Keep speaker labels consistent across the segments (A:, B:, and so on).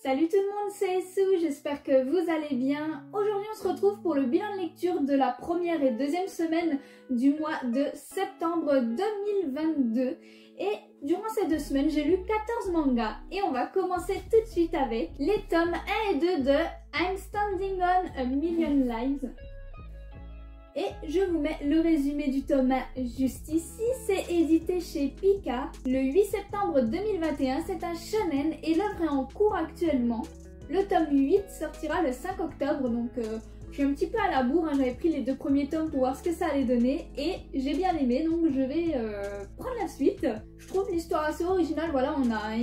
A: Salut tout le monde, c'est Sue, j'espère que vous allez bien. Aujourd'hui on se retrouve pour le bilan de lecture de la première et deuxième semaine du mois de septembre 2022. Et durant ces 2 semaines, j'ai lu 14 mangas. Et on va commencer tout de suite avec les tomes 1 et 2 de I'm Standing on a Million Lives. Et je vous mets le résumé du tome 1 juste ici. C'est édité chez Pika le 8 septembre 2021. C'est un shonen et l'œuvre est en cours actuellement. Le tome 8 sortira le 5 octobre, donc je suis un petit peu à la bourre. J'avais pris les 2 premiers tomes pour voir ce que ça allait donner et j'ai bien aimé, donc je vais prendre la suite. Je trouve l'histoire assez originale. Voilà, on a un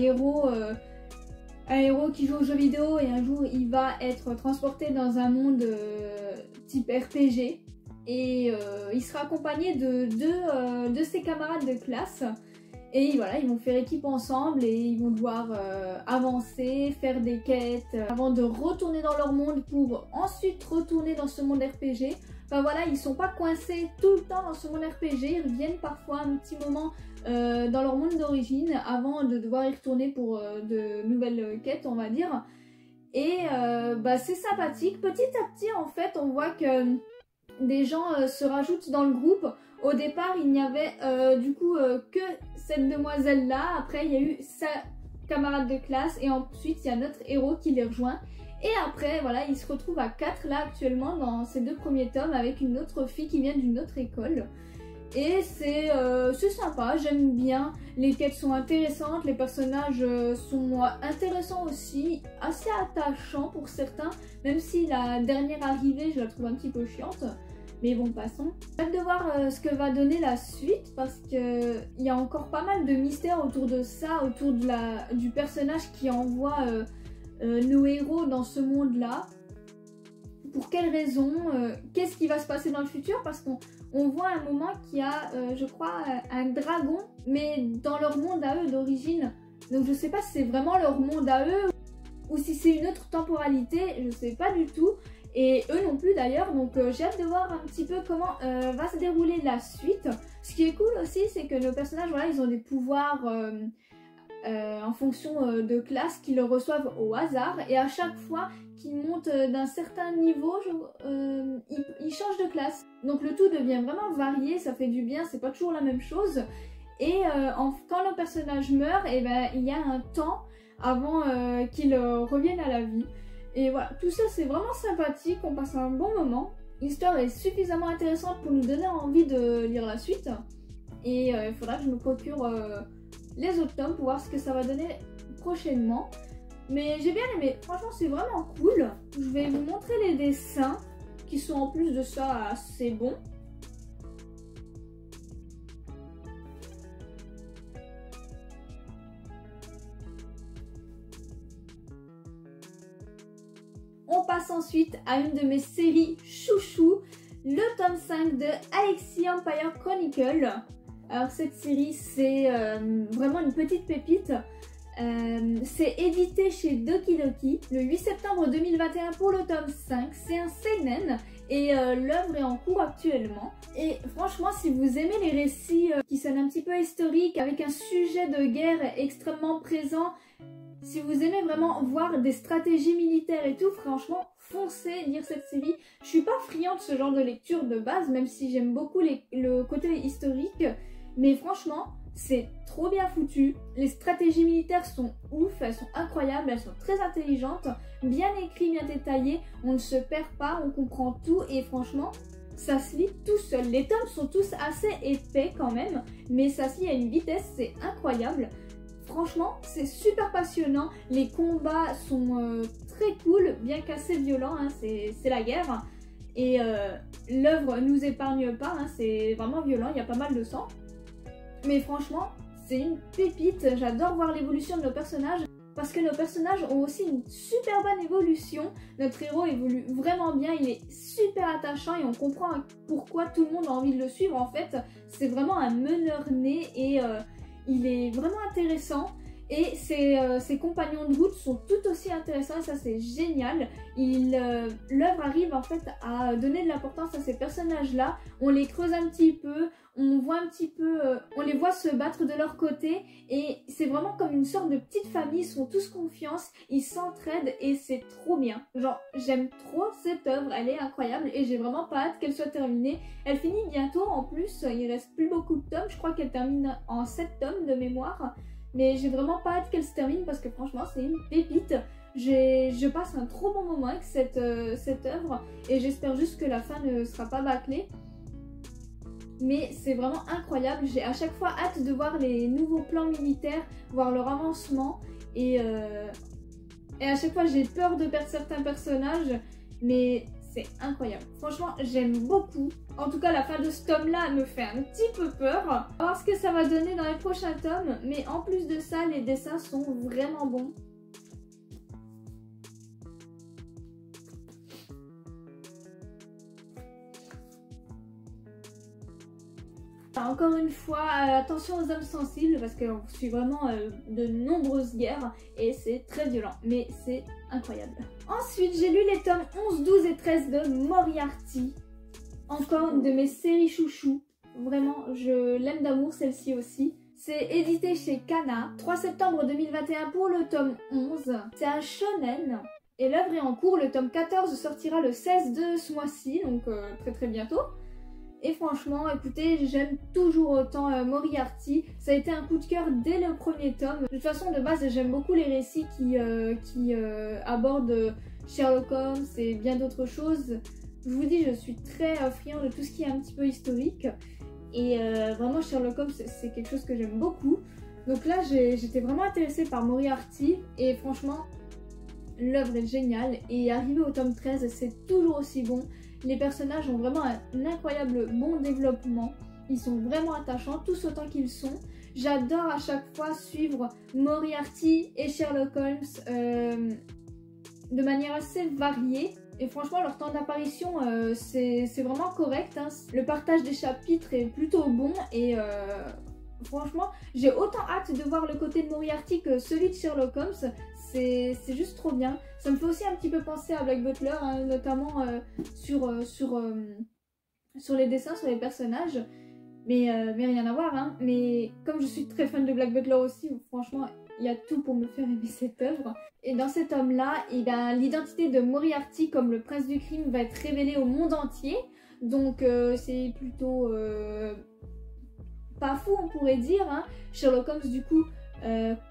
A: héros qui joue aux jeux vidéo et un jour il va être transporté dans un monde type RPG. Et il sera accompagné de ses camarades de classe. Et voilà, ils vont faire équipe ensemble et ils vont devoir avancer, faire des quêtes avant de retourner dans leur monde pour ensuite retourner dans ce monde RPG. Enfin voilà, ils sont pas coincés tout le temps dans ce monde RPG, ils reviennent parfois un petit moment dans leur monde d'origine avant de devoir y retourner pour de nouvelles quêtes, on va dire. Et c'est sympathique. Petit à petit, en fait, on voit que des gens se rajoutent dans le groupe. Au départ, il n'y avait que cette demoiselle là. Après, il y a eu sa camarade de classe et ensuite il y a notre héros qui les rejoint. Et après, voilà, ils se retrouvent à 4 là actuellement dans ces 2 premiers tomes avec une autre fille qui vient d'une autre école. Et c'est sympa, j'aime bien. Les quêtes sont intéressantes, les personnages sont intéressants aussi, assez attachants pour certains, même si la dernière arrivée, je la trouve un petit peu chiante. Mais bon, passons. J'ai hâte de voir ce que va donner la suite parce qu'il y a encore pas mal de mystères autour de ça, autour de du personnage qui envoie nos héros dans ce monde-là. Pour quelles raisons, qu'est-ce qui va se passer dans le futur, parce qu'on voit à un moment qu'il y a, je crois, un dragon, mais dans leur monde à eux d'origine. Donc je sais pas si c'est vraiment leur monde à eux, ou si c'est une autre temporalité, je sais pas du tout. Et eux non plus d'ailleurs, donc j'ai hâte de voir un petit peu comment va se dérouler la suite. Ce qui est cool aussi, c'est que nos personnages, voilà, ils ont des pouvoirs en fonction de classe qu'ils reçoivent au hasard, et à chaque fois qu'ils montent d'un certain niveau, ils changent de classe. Donc le tout devient vraiment varié, ça fait du bien, c'est pas toujours la même chose. Et quand le personnage meurt, il y a un temps avant qu'il revienne à la vie. Et voilà, tout ça c'est vraiment sympathique, on passe un bon moment. L'histoire est suffisamment intéressante pour nous donner envie de lire la suite. Et il faudra que je me procure les autres tomes pour voir ce que ça va donner prochainement. Mais j'ai bien aimé, franchement c'est vraiment cool. Je vais vous montrer les dessins qui sont en plus de ça assez bons. On passe ensuite à une de mes séries chouchou, le tome 5 de Alexis Empire Chronicle. Alors cette série c'est vraiment une petite pépite. C'est édité chez Doki Doki le 8 septembre 2021 pour le tome 5. C'est un seinen et l'œuvre est en cours actuellement. Et franchement, si vous aimez les récits qui sonnent un petit peu historiques avec un sujet de guerre extrêmement présent, si vous aimez vraiment voir des stratégies militaires et tout, franchement, foncez lire cette série. Je suis pas friande de ce genre de lecture de base, même si j'aime beaucoup le côté historique. Mais franchement, c'est trop bien foutu. Les stratégies militaires sont ouf, elles sont incroyables, elles sont très intelligentes, bien écrites, bien détaillées. On ne se perd pas, on comprend tout et franchement, ça se lit tout seul. Les tomes sont tous assez épais quand même, mais ça se lit à une vitesse, c'est incroyable. Franchement, c'est super passionnant, les combats sont très cool, bien qu'assez violents, hein, c'est la guerre. Et l'œuvre nous épargne pas, hein, c'est vraiment violent, il y a pas mal de sang. Mais franchement, c'est une pépite, j'adore voir l'évolution de nos personnages, parce que nos personnages ont aussi une super bonne évolution. Notre héros évolue vraiment bien, il est super attachant et on comprend pourquoi tout le monde a envie de le suivre. En fait, c'est vraiment un meneur né et il est vraiment intéressant. Et ses compagnons de route sont tout aussi intéressants et ça c'est génial. L'œuvre arrive en fait à donner de l'importance à ces personnages-là. On les creuse un petit peu, on voit un petit peu, on les voit se battre de leur côté et c'est vraiment comme une sorte de petite famille. Ils se font tous confiance, ils s'entraident et c'est trop bien. Genre j'aime trop cette œuvre, elle est incroyable et j'ai vraiment pas hâte qu'elle soit terminée. Elle finit bientôt en plus, il reste plus beaucoup de tomes, je crois qu'elle termine en 7 tomes de mémoire. Mais j'ai vraiment pas hâte qu'elle se termine parce que franchement c'est une pépite. Je passe un trop bon moment avec cette œuvre et j'espère juste que la fin ne sera pas bâclée. Mais c'est vraiment incroyable, j'ai à chaque fois hâte de voir les nouveaux plans militaires, voir leur avancement et à chaque fois j'ai peur de perdre certains personnages mais c'est incroyable. Franchement j'aime beaucoup. En tout cas la fin de ce tome là me fait un petit peu peur. On va voir ce que ça va donner dans les prochains tomes. Mais en plus de ça les dessins sont vraiment bons. Encore une fois, attention aux âmes sensibles parce qu'on suit vraiment de nombreuses guerres et c'est très violent, mais c'est incroyable. Ensuite, j'ai lu les tomes 11, 12 et 13 de Moriarty. Encore une de mes séries chouchous. Vraiment, je l'aime d'amour celle-ci aussi. C'est édité chez Kana. 3 septembre 2021 pour le tome 11. C'est un shonen. Et l'œuvre est en cours. Le tome 14 sortira le 16 de ce mois-ci, donc très très bientôt. Et franchement, écoutez, j'aime toujours autant Moriarty. Ça a été un coup de cœur dès le premier tome. De toute façon, de base, j'aime beaucoup les récits qui abordent Sherlock Holmes et bien d'autres choses. Je vous dis, je suis très friand de tout ce qui est un petit peu historique. Et vraiment, Sherlock Holmes, c'est quelque chose que j'aime beaucoup. Donc là, j'étais vraiment intéressée par Moriarty. Et franchement, l'œuvre est géniale. Et arrivé au tome 13, c'est toujours aussi bon. Les personnages ont vraiment un incroyable bon développement. Ils sont vraiment attachants, tous autant qu'ils sont. J'adore à chaque fois suivre Moriarty et Sherlock Holmes de manière assez variée. Et franchement, leur temps d'apparition, c'est vraiment correct. Hein. Le partage des chapitres est plutôt bon et franchement, j'ai autant hâte de voir le côté de Moriarty que celui de Sherlock Holmes. C'est juste trop bien. Ça me fait aussi un petit peu penser à Black Butler, hein, notamment sur les dessins, sur les personnages. Mais rien à voir. Hein. Mais comme je suis très fan de Black Butler aussi, franchement, il y a tout pour me faire aimer cette œuvre. Et dans cet homme-là, eh ben, l'identité de Moriarty comme le prince du crime va être révélée au monde entier. Donc c'est plutôt pas fou, on pourrait dire. Hein. Sherlock Holmes, du coup,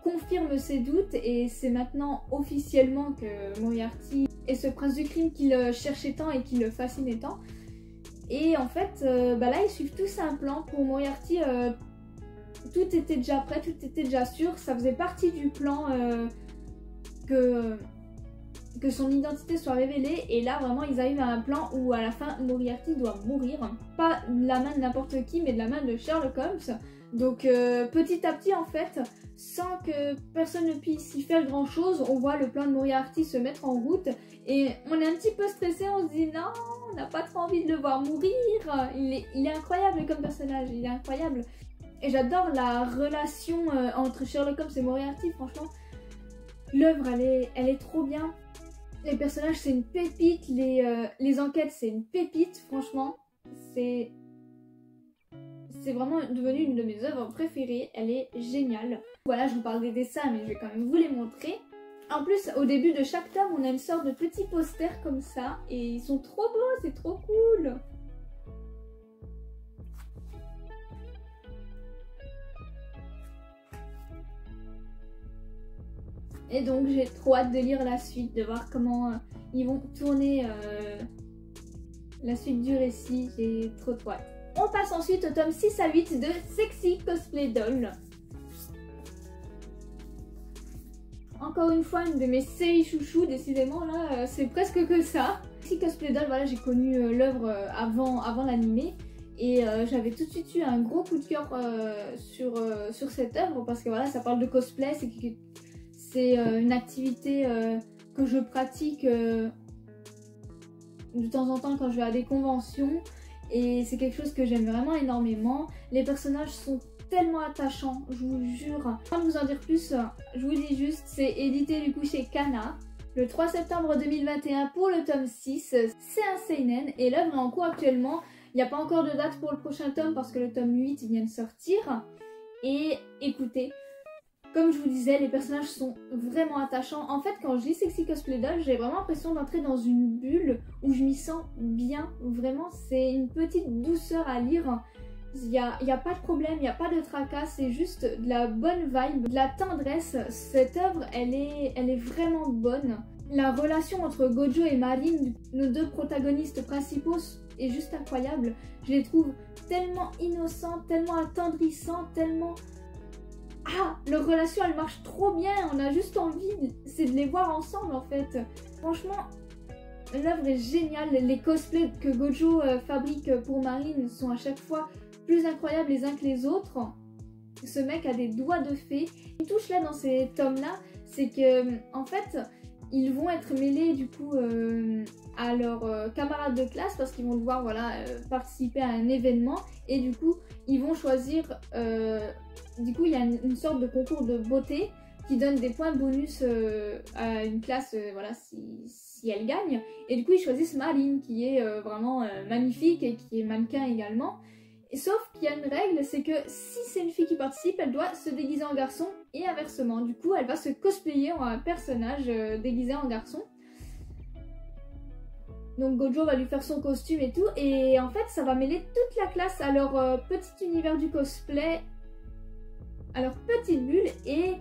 A: confirme ses doutes et c'est maintenant officiellement que Moriarty est ce prince du crime qu'il cherchait tant et qui le fascinait tant. Et en fait, là ils suivent tous un plan pour Moriarty. Tout était déjà prêt, tout était déjà sûr. Ça faisait partie du plan que son identité soit révélée. Et là vraiment ils arrivent à un plan où à la fin Moriarty doit mourir. Pas de la main de n'importe qui mais de la main de Sherlock Holmes. Donc petit à petit en fait, sans que personne ne puisse y faire grand chose, on voit le plan de Moriarty se mettre en route et on est un petit peu stressé, on se dit non, on n'a pas trop envie de le voir mourir. Il est incroyable comme personnage, il est incroyable. Et j'adore la relation entre Sherlock Holmes et Moriarty, franchement. L'œuvre elle est trop bien. Les personnages c'est une pépite, les enquêtes c'est une pépite, franchement. C'est vraiment devenu une de mes œuvres préférées, elle est géniale. Voilà, je vous parle des dessins mais je vais quand même vous les montrer. En plus, au début de chaque tome, on a une sorte de petit poster comme ça et ils sont trop beaux, c'est trop cool. Et donc j'ai trop hâte de lire la suite, de voir comment ils vont tourner la suite du récit, j'ai trop hâte. On passe ensuite au tome 6 à 8 de Sexy Cosplay Doll. Encore une fois, une de mes séries chouchous, décidément là, c'est presque que ça. Sexy Cosplay Doll, voilà, j'ai connu l'œuvre avant l'animé. Et j'avais tout de suite eu un gros coup de cœur sur cette œuvre parce que voilà, ça parle de cosplay, c'est une activité que je pratique de temps en temps quand je vais à des conventions. Et c'est quelque chose que j'aime vraiment énormément. Les personnages sont tellement attachant, je vous jure. Avant de vous en dire plus, je vous dis juste, c'est édité du coup chez Kana. Le 3 septembre 2021 pour le tome 6, c'est un seinen et l'œuvre est en cours actuellement. Il n'y a pas encore de date pour le prochain tome parce que le tome 8 vient de sortir. Et écoutez, comme je vous disais, les personnages sont vraiment attachants. En fait, quand je lis Sexy Cosplay Doll, j'ai vraiment l'impression d'entrer dans une bulle où je m'y sens bien. Vraiment, c'est une petite douceur à lire. Il n'y a pas de problème, il n'y a pas de tracas, c'est juste de la bonne vibe, de la tendresse. Cette œuvre, elle est vraiment bonne. La relation entre Gojo et Marine, nos deux protagonistes principaux, est juste incroyable. Je les trouve tellement innocents, tellement attendrissants, tellement... Ah, leur relation, elle marche trop bien. On a juste envie, c'est de les voir ensemble en fait. Franchement, l'œuvre est géniale. Les cosplays que Gojo fabrique pour Marine sont à chaque fois plus incroyables les uns que les autres. Ce mec a des doigts de fée. Une touche là dans ces tomes-là, c'est que en fait, ils vont être mêlés du coup à leurs camarades de classe parce qu'ils vont devoir participer à un événement et du coup ils vont choisir, du coup il y a une sorte de concours de beauté qui donne des points bonus à une classe si elle gagne et du coup ils choisissent Marine qui est vraiment magnifique et qui est mannequin également. Et sauf qu'il y a une règle, c'est que si c'est une fille qui participe, elle doit se déguiser en garçon et inversement. Du coup, elle va se cosplayer en un personnage déguisé en garçon. Donc Gojo va lui faire son costume et tout. Et en fait, ça va mêler toute la classe à leur petit univers du cosplay, à leur petite bulle. Et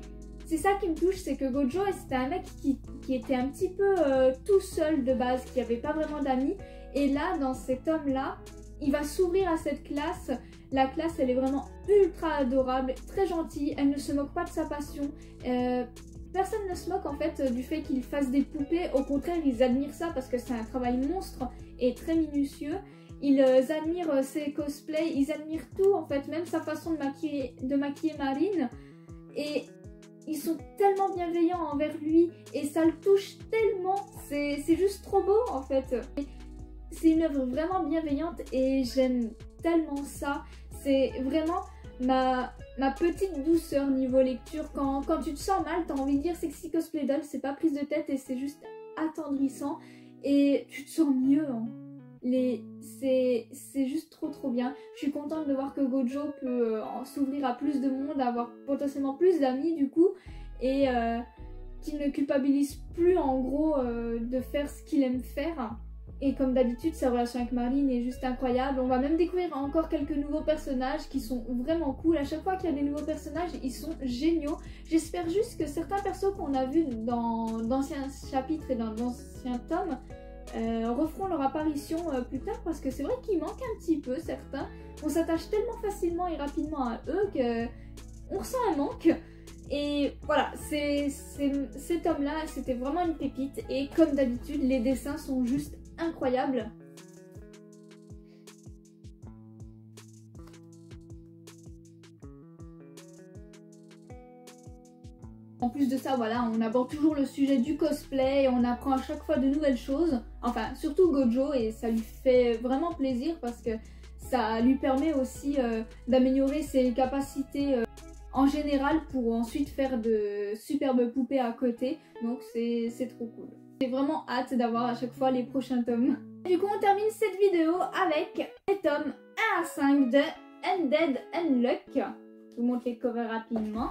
A: c'est ça qui me touche, c'est que Gojo, c'était un mec qui était un petit peu tout seul de base, qui n'avait pas vraiment d'amis. Et là, dans cet homme-là, il va s'ouvrir à cette classe. La classe, elle est vraiment ultra adorable, très gentille. Elle ne se moque pas de sa passion. Personne ne se moque en fait du fait qu'il fasse des poupées. Au contraire, ils admirent ça parce que c'est un travail monstre et très minutieux. Ils admirent ses cosplays, ils admirent tout en fait, même sa façon de maquiller Marine. Et ils sont tellement bienveillants envers lui et ça le touche tellement. C'est juste trop beau en fait. C'est une œuvre vraiment bienveillante et j'aime tellement ça. C'est vraiment ma petite douceur niveau lecture. Quand tu te sens mal, t'as envie de lire Sexy Cosplay Doll, c'est pas prise de tête et c'est juste attendrissant. Et tu te sens mieux. Hein. C'est juste trop bien. Je suis contente de voir que Gojo peut s'ouvrir à plus de monde, avoir potentiellement plus d'amis du coup. Et qu'il ne culpabilise plus en gros de faire ce qu'il aime faire. Et comme d'habitude, sa relation avec Marine est juste incroyable. On va même découvrir encore quelques nouveaux personnages qui sont vraiment cool. À chaque fois qu'il y a des nouveaux personnages, ils sont géniaux. J'espère juste que certains persos qu'on a vus dans d'anciens chapitres et dans d'anciens tomes referont leur apparition plus tard. Parce que c'est vrai qu'il manque un petit peu certains. On s'attache tellement facilement et rapidement à eux qu'on ressent un manque. Et voilà, cet homme-là, c'était vraiment une pépite. Et comme d'habitude, les dessins sont juste incroyables. En plus de ça, voilà, on aborde toujours le sujet du cosplay et on apprend à chaque fois de nouvelles choses. Enfin, surtout Gojo, et ça lui fait vraiment plaisir parce que ça lui permet aussi d'améliorer ses capacités en général pour ensuite faire de superbes poupées à côté. Donc c'est trop cool. J'ai vraiment hâte d'avoir à chaque fois les prochains tomes. Du coup, on termine cette vidéo avec les tomes 1 à 5 de Undead Unluck. Je vous montre les covers rapidement.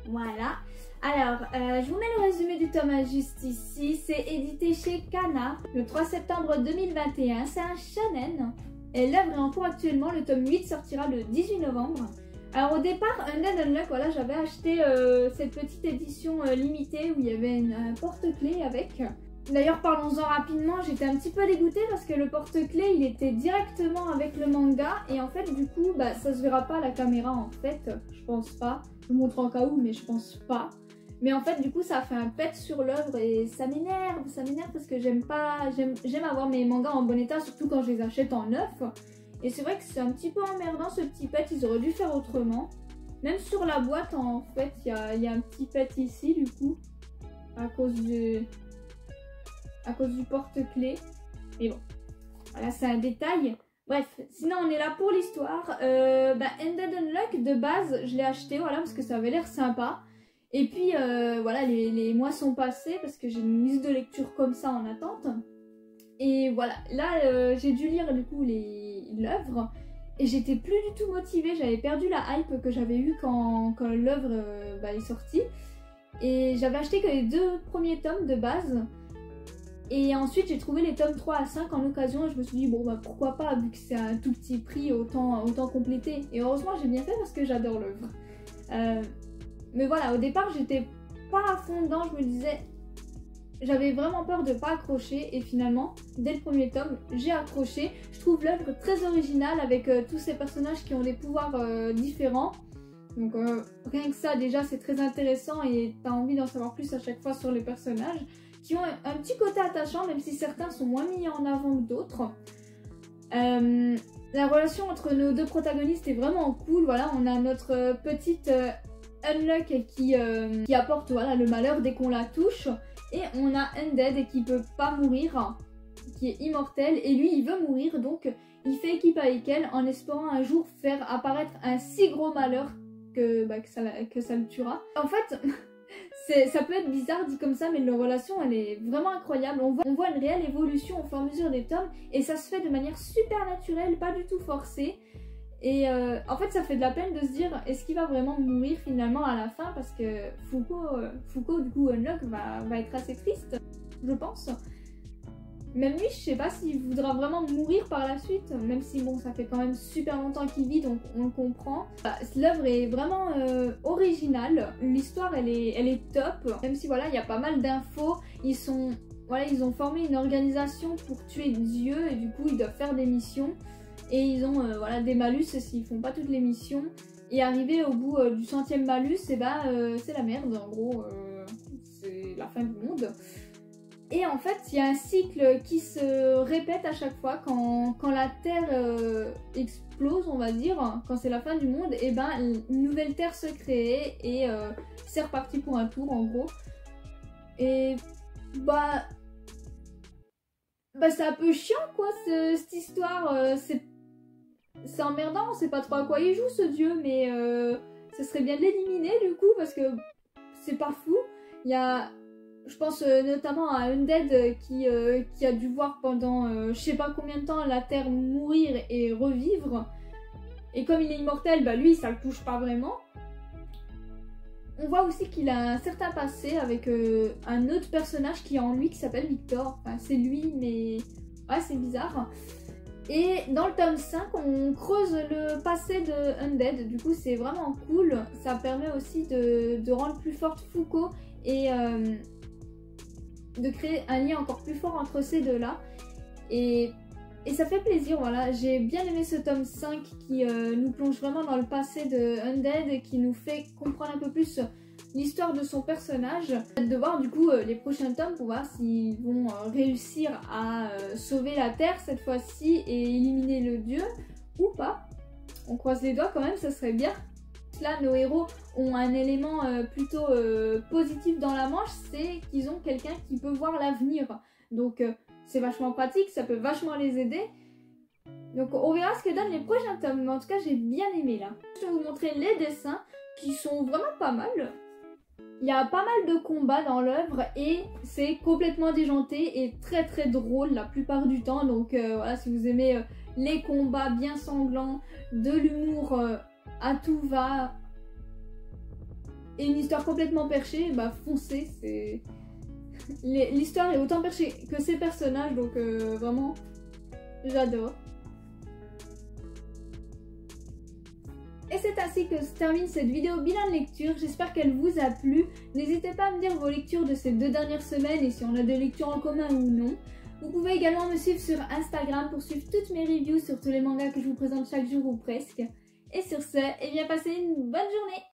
A: Voilà. Alors, je vous mets le résumé du tome juste ici. C'est édité chez Kana le 3 septembre 2021. C'est un shonen. Et l'œuvre est en cours actuellement. Le tome 8 sortira le 18 novembre. Alors au départ, Undead Unluck, voilà, j'avais acheté cette petite édition limitée où il y avait un porte-clés avec. D'ailleurs, parlons-en rapidement, j'étais un petit peu dégoûtée parce que le porte-clés, il était directement avec le manga. Et en fait, du coup, bah, ça se verra pas à la caméra en fait, je pense pas. Je vous montre en cas où, mais je pense pas. Mais en fait, du coup, ça a fait un pet sur l'œuvre et ça m'énerve parce que j'aime avoir mes mangas en bon état, surtout quand je les achète en neuf. Et c'est vrai que c'est un petit peu emmerdant ce petit pet, ils auraient dû faire autrement. Même sur la boîte, en fait, il y a un petit pet ici, du coup, à cause du porte-clés. Mais bon, voilà, c'est un détail. Bref, sinon on est là pour l'histoire. Ended Unluck, de base, je l'ai acheté, voilà, parce que ça avait l'air sympa. Et puis, voilà, les mois sont passés, parce que j'ai une liste de lecture comme ça en attente. Et voilà, là, j'ai dû lire, du coup, l'œuvre. Et j'étais plus du tout motivée, j'avais perdu la hype que j'avais eue quand l'œuvre est sortie. Et j'avais acheté que les 2 premiers tomes de base. Et ensuite j'ai trouvé les tomes 3 à 5 en occasion et je me suis dit bon bah pourquoi pas, vu que c'est un tout petit prix, autant compléter. Et heureusement j'ai bien fait parce que j'adore l'œuvre. Mais voilà, au départ j'étais pas à fond dedans, je me disais... J'avais vraiment peur de pas accrocher et finalement, dès le premier tome, j'ai accroché. Je trouve l'œuvre très originale avec tous ces personnages qui ont des pouvoirs différents. Donc rien que ça déjà c'est très intéressant et t'as envie d'en savoir plus à chaque fois sur les personnages qui ont un petit côté attachant même si certains sont moins mis en avant que d'autres. La relation entre nos 2 protagonistes est vraiment cool. Voilà, on a notre petite Unluck qui apporte voilà, le malheur dès qu'on la touche. Et on a Undead qui peut pas mourir, qui est immortel, et lui il veut mourir, donc il fait équipe avec elle en espérant un jour faire apparaître un si gros malheur que ça le tuera. En fait, ça peut être bizarre dit comme ça, mais leur relation elle est vraiment incroyable. On voit une réelle évolution au fur et à mesure des tomes, et ça se fait de manière super naturelle, pas du tout forcée. Et en fait ça fait de la peine de se dire est-ce qu'il va vraiment mourir finalement à la fin, parce que Foucault du coup Unluck va être assez triste, je pense. Même lui je sais pas s'il voudra vraiment mourir par la suite, même si bon ça fait quand même super longtemps qu'il vit donc on le comprend. L'œuvre est vraiment originale, l'histoire elle est top, même si voilà il y a pas mal d'infos, ils ont formé une organisation pour tuer Dieu et du coup ils doivent faire des missions. Et ils ont voilà, des malus s'ils font pas toutes les missions. Et arrivé au bout du 100e malus, et c'est la merde, en gros, c'est la fin du monde. Et en fait, il y a un cycle qui se répète à chaque fois quand la Terre explose, on va dire, quand c'est la fin du monde, et une nouvelle Terre se crée et c'est reparti pour un tour, en gros. Et c'est un peu chiant, quoi, cette histoire, c'est emmerdant, on sait pas trop à quoi il joue ce dieu, mais ce serait bien de l'éliminer du coup parce que c'est pas fou. Il y a, je pense notamment à Undead qui a dû voir pendant je sais pas combien de temps la Terre mourir et revivre. Et comme il est immortel, lui ça le touche pas vraiment. On voit aussi qu'il a un certain passé avec un autre personnage qui est en lui qui s'appelle Victor. Enfin c'est lui mais ouais c'est bizarre. Et dans le tome 5, on creuse le passé de Undead, du coup c'est vraiment cool, ça permet aussi de rendre plus forte Foucault et de créer un lien encore plus fort entre ces deux-là. Et ça fait plaisir, voilà, j'ai bien aimé ce tome 5 qui nous plonge vraiment dans le passé de Undead et qui nous fait comprendre un peu plus l'histoire de son personnage. De voir du coup les prochains tomes pour voir s'ils vont réussir à sauver la Terre cette fois-ci et éliminer le dieu ou pas. On croise les doigts quand même, ça serait bien. Là nos héros ont un élément plutôt positif dans la manche, c'est qu'ils ont quelqu'un qui peut voir l'avenir. Donc c'est vachement pratique, ça peut vachement les aider. Donc on verra ce que donnent les prochains tomes, mais en tout cas j'ai bien aimé là. Je vais vous montrer les dessins qui sont vraiment pas mal. Il y a pas mal de combats dans l'œuvre et c'est complètement déjanté et très très drôle la plupart du temps. Donc voilà, si vous aimez les combats bien sanglants, de l'humour à tout va et une histoire complètement perchée, foncez, c'est... L'histoire est autant perchée que ces personnages, donc vraiment j'adore. Et c'est ainsi que se termine cette vidéo bilan de lecture, j'espère qu'elle vous a plu. N'hésitez pas à me dire vos lectures de ces 2 dernières semaines et si on a des lectures en commun ou non. Vous pouvez également me suivre sur Instagram pour suivre toutes mes reviews sur tous les mangas que je vous présente chaque jour ou presque. Et sur ce, passez une bonne journée!